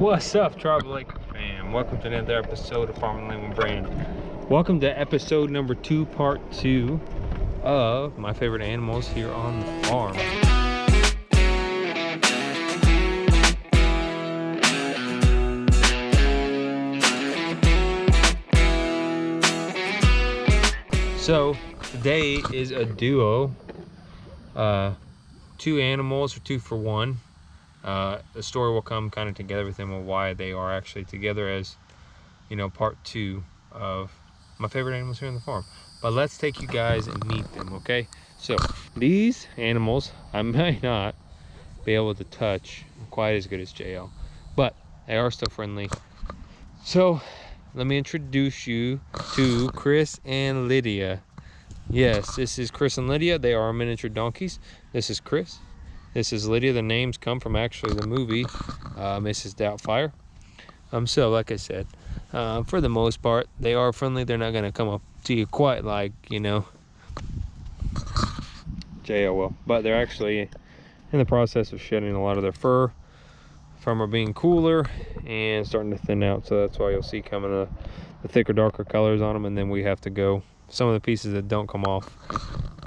What's up, Tribal Acre Fam? Welcome to another episode of Farming Land with Brand. Welcome to episode number 2, part 2 of my favorite animals here on the farm. So today is a duo, 2 animals, or 2 for 1. The story will come kind of together with them on why they are actually together, as you know, part 2 of my favorite animals here on the farm. But let's take you guys and meet them, okay? So these animals I might not be able to touch quite as good as JL, but they are still friendly. So let me introduce you to Chris and Lydia. Yes, this is Chris and Lydia. They are miniature donkeys. This is Chris. This is Lydia. The names come from actually the movie Mrs. Doubtfire. So like I said, for the most part, they are friendly. They're not going to come up to you quite like, you know, JL will. But they're actually in the process of shedding a lot of their fur from her being cooler and starting to thin out. So that's why you'll see coming the thicker, darker colors on them. And then we have to go, some of the pieces that don't come off,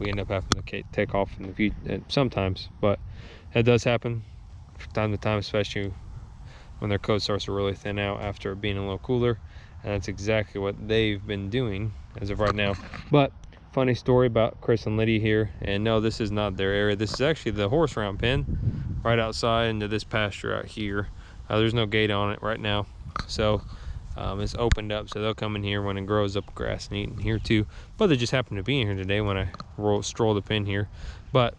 we end up having to take off in the future sometimes. But it does happen from time to time, especially when their coat starts to really thin out after being a little cooler. And that's exactly what they've been doing as of right now. But funny story about Chris and Lydia here. And no, this is not their area. This is actually the horse round pen right outside into this pasture out here. There's no gate on it right now, so it's opened up, so they'll come in here when it grows up grass and eat in here too. But they just happen to be in here today when I stroll the pen here. But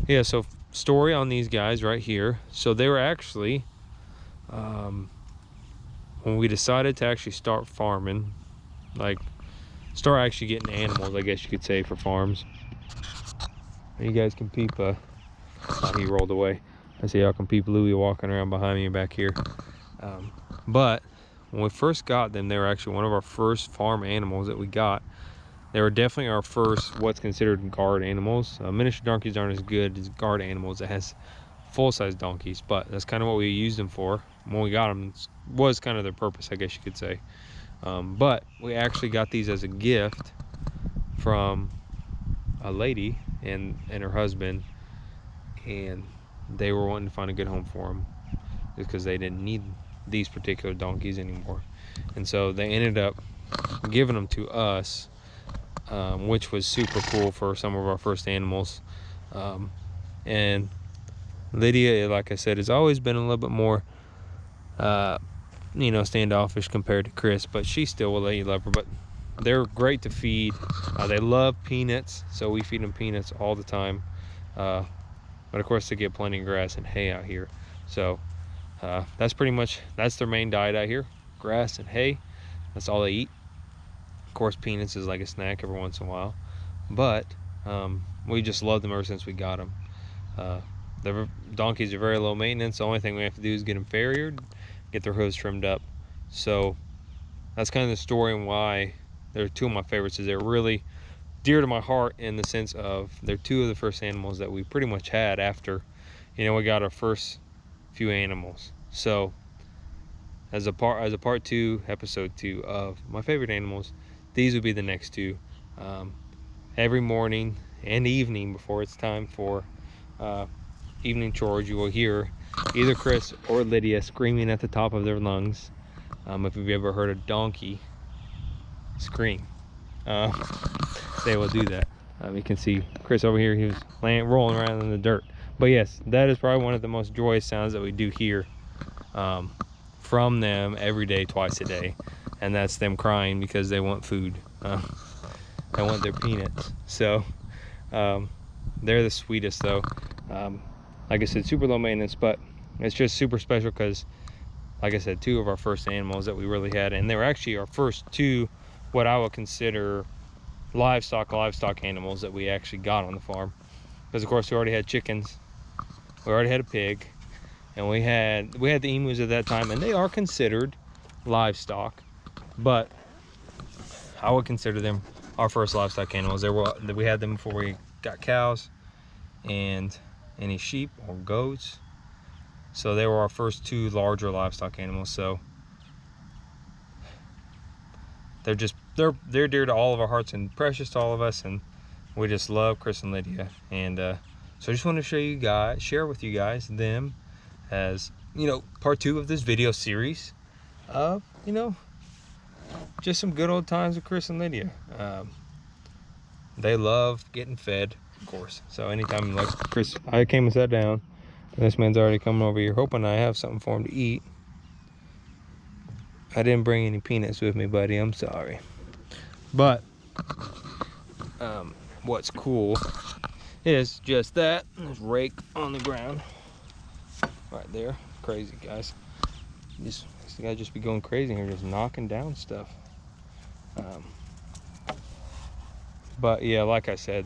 yeah, so story on these guys right here. So they were actually, when we decided to actually start farming, like start actually getting animals, I guess you could say, for farms. You guys can peep, he rolled away. I see y'all can peep Louie walking around behind me back here. But when we first got them, they were actually one of our first farm animals that we got. They were definitely our first what's considered guard animals. Miniature donkeys aren't as good as guard animals. It has full-size donkeys, but that's kind of what we used them for. When we got them, was kind of their purpose, I guess you could say. But we actually got these as a gift from a lady and her husband, and they were wanting to find a good home for them because they didn't need these particular donkeys anymore. And so they ended up giving them to us, which was super cool for some of our first animals. And Lydia, like I said, has always been a little bit more you know, standoffish compared to Chris, but she still will let you love her. But they're great to feed. They love peanuts, so we feed them peanuts all the time. But of course they get plenty of grass and hay out here. So that's pretty much, that's their main diet out here, grass and hay. That's all they eat. Of course peanuts is like a snack every once in a while, but we just love them ever since we got them. The donkeys are very low maintenance. The only thing we have to do is get them farriered, get their hooves trimmed up. So that's kind of the story and why they're 2 of my favorites. Is they're really dear to my heart in the sense of they're 2 of the first animals that we pretty much had after, you know, we got our first few animals. So as a part 2, episode 2 of my favorite animals, these would be the next 2. Every morning and evening before it's time for evening chores, you will hear either Chris or Lydia screaming at the top of their lungs. If you've ever heard a donkey scream, they will do that. You can see Chris over here, he was rolling around in the dirt. But yes, that is probably one of the most joyous sounds that we do hear from them every day, twice a day. And that's them crying because they want food. They want their peanuts. So they're the sweetest though. Like I said, super low maintenance, but it's just super special because, like I said, 2 of our first animals that we really had, and they were actually our first 2 what I would consider livestock animals that we actually got on the farm. Because of course we already had chickens, we already had a pig, and we had the emus at that time, and they are considered livestock, but I would consider them our first livestock animals. We had them before we got cows and any sheep or goats. So they were our first 2 larger livestock animals. So they're dear to all of our hearts and precious to all of us, and we just love Chris and Lydia. And so I just want to share with you guys them as, you know, part 2 of this video series of, you know, just some good old times with Chris and Lydia. They love getting fed, of course. So anytime, like Chris, I came and sat down, and this man's already coming over here hoping I have something for him to eat. I didn't bring any peanuts with me, buddy. I'm sorry. But what's cool is just that. There's rake on the ground right there. Crazy, guys. This guy just be going crazy here, just knocking down stuff. But yeah, like I said,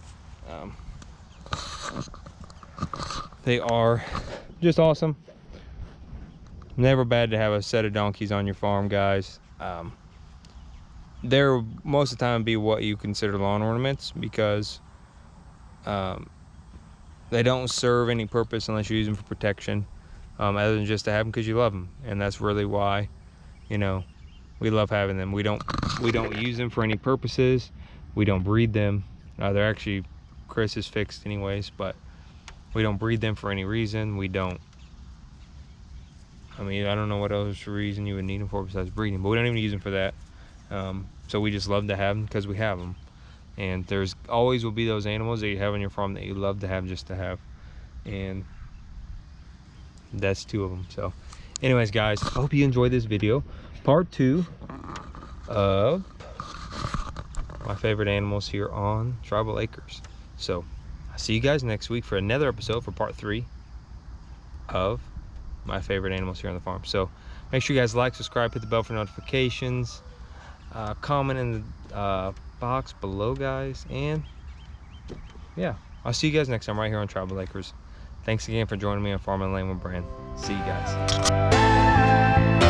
they are just awesome. Never bad to have a set of donkeys on your farm, guys. They're most of the time be what you consider lawn ornaments, because they don't serve any purpose unless you use them for protection, other than just to have them because you love them. And that's really why, you know, we love having them. We don't use them for any purposes. We don't breed them. They're actually, Chris is fixed anyways, but we don't breed them for any reason. We don't, I mean, I don't know what else reason you would need them for besides breeding, but we don't even use them for that. So we just love to have them because we have them. And there's always will be those animals that you have on your farm that you love to have just to have. And that's 2 of them. So anyways, guys, I hope you enjoyed this video. Part 2 of my favorite animals here on Tribal Acres. So I'll see you guys next week for another episode for part 3 of my favorite animals here on the farm. So make sure you guys like, subscribe, hit the bell for notifications, comment in the box below, guys, and yeah, I'll see you guys next time right here on Tribal Acres. Thanks again for joining me on Farm and Land with Brand. See you guys.